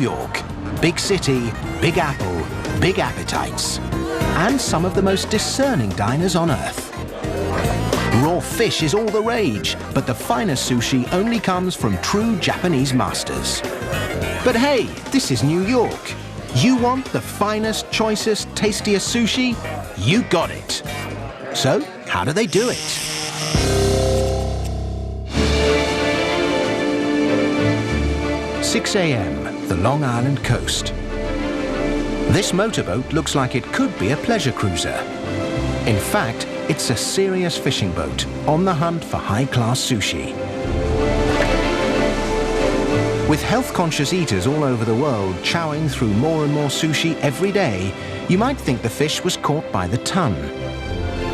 York. Big city, Big Apple, big appetites. And some of the most discerning diners on earth. Raw fish is all the rage, but the finest sushi only comes from true Japanese masters. But hey, this is New York. You want the finest, choicest, tastiest sushi? You got it. So, how do they do it? "6 a.m., the Long Island coast. This motorboat looks like it could be a pleasure cruiser. In fact, it's a serious fishing boat on the hunt for high-class sushi. With health-conscious eaters all over the world chowing through more and more sushi every day, you might think the fish was caught by the ton.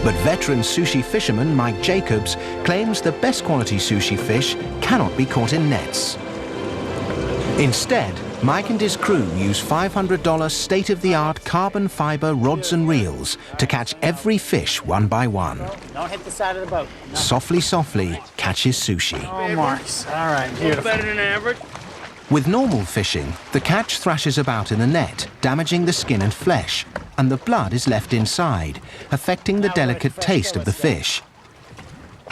But veteran sushi fisherman Mike Jacobs claims the best quality sushi fish cannot be caught in nets. Instead, Mike and his crew use $500 state-of-the-art carbon fiber rods and reels to catch every fish one by one. Don't hit the side of the boat. No. Softly, softly catches sushi. Oh, marks. All right, beautiful. Better than average. With normal fishing, the catch thrashes about in the net, damaging the skin and flesh, and the blood is left inside, affecting the delicate taste of the fish.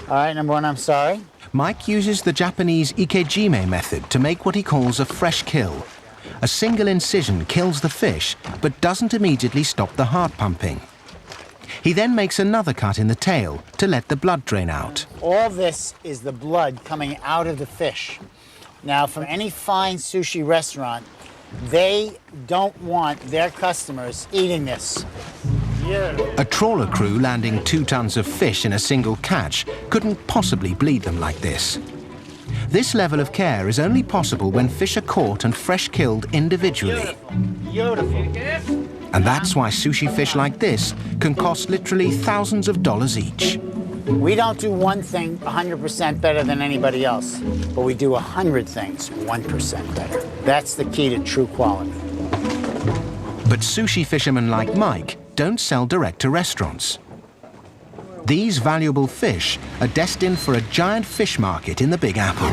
All right, number one, I'm sorry. Mike uses the Japanese ikejime method to make what he calls a fresh kill. A single incision kills the fish, but doesn't immediately stop the heart pumping. He then makes another cut in the tail to let the blood drain out. All this is the blood coming out of the fish. Now, from any fine sushi restaurant, they don't want their customers eating this. A trawler crew landing 2 tons of fish in a single catch couldn't possibly bleed them like this. This level of care is only possible when fish are caught and fresh killed individually. Beautiful. And that's why sushi fish like this can cost literally thousands of dollars each. We don't do one thing 100% better than anybody else, but we do 100 things 1% better. That's the key to true quality. But sushi fishermen like Mike don't sell direct to restaurants. These valuable fish are destined for a giant fish market in the Big Apple.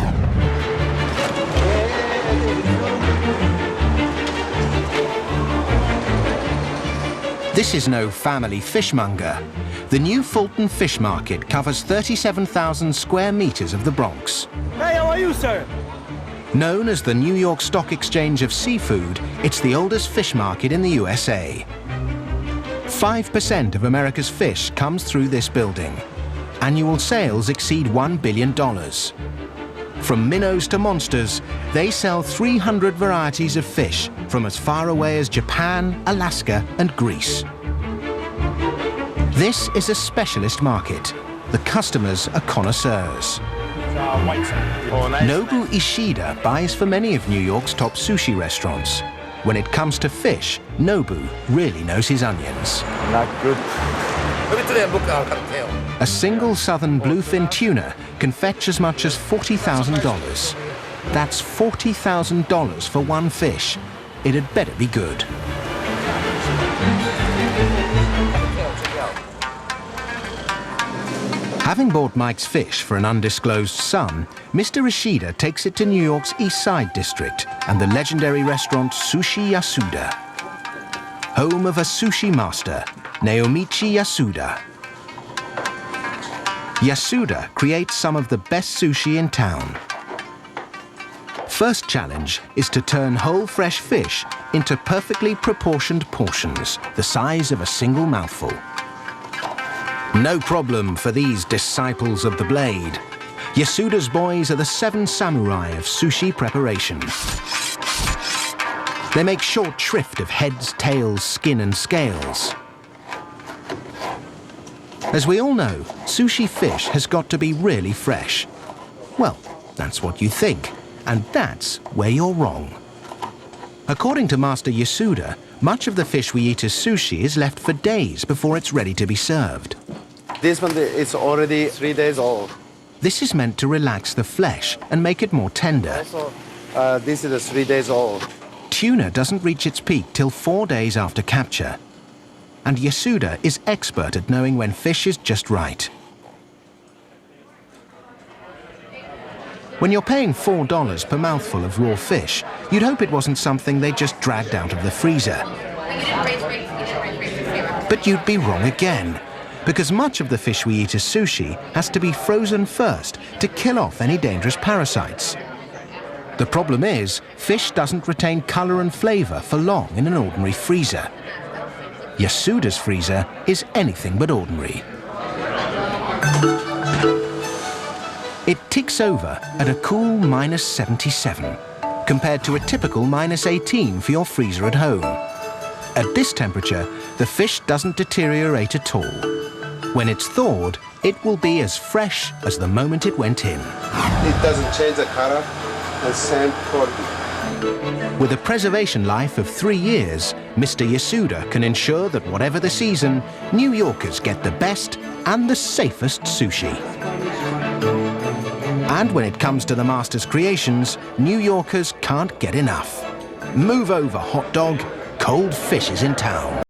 This is no family fishmonger. The new Fulton Fish Market covers 37,000 square meters of the Bronx. Hey, how are you, sir? Known as the New York Stock Exchange of Seafood, it's the oldest fish market in the USA. 5% of America's fish comes through this building. Annual sales exceed $1 billion. From minnows to monsters, they sell 300 varieties of fish from as far away as Japan, Alaska, and Greece. This is a specialist market. The customers are connoisseurs. Nobu Ishida buys for many of New York's top sushi restaurants. When it comes to fish, Nobu really knows his onions. Not good. A single southern bluefin tuna can fetch as much as $40,000. That's $40,000 for one fish. It had better be good. Having bought Mike's fish for an undisclosed sum, Mr. Ishida takes it to New York's East Side district and the legendary restaurant Sushi Yasuda, home of a sushi master, Naomichi Yasuda. Yasuda creates some of the best sushi in town. First challenge is to turn whole fresh fish into perfectly proportioned portions, the size of a single mouthful. No problem for these disciples of the blade. Yasuda's boys are the 7 samurai of sushi preparation. They make short shrift of heads, tails, skin and scales. As we all know, sushi fish has got to be really fresh. Well, that's what you think, and that's where you're wrong. According to Master Yasuda, much of the fish we eat as sushi is left for days before it's ready to be served. This one is already 3 days old. This is meant to relax the flesh and make it more tender. Also, this is 3 days old. Tuna doesn't reach its peak till 4 days after capture. And Yasuda is expert at knowing when fish is just right. When you're paying $4 per mouthful of raw fish, you'd hope it wasn't something they just dragged out of the freezer. But you'd be wrong again, because much of the fish we eat as sushi has to be frozen first to kill off any dangerous parasites. The problem is, fish doesn't retain color and flavor for long in an ordinary freezer. Yasuda's freezer is anything but ordinary. It ticks over at a cool -77, compared to a typical -18 for your freezer at home. At this temperature, the fish doesn't deteriorate at all. When it's thawed, it will be as fresh as the moment it went in. It doesn't change the color, the same quality. With a preservation life of 3 years, Mr. Yasuda can ensure that whatever the season, New Yorkers get the best and the safest sushi. And when it comes to the master's creations, New Yorkers can't get enough. Move over, hot dog. Cold fish is in town.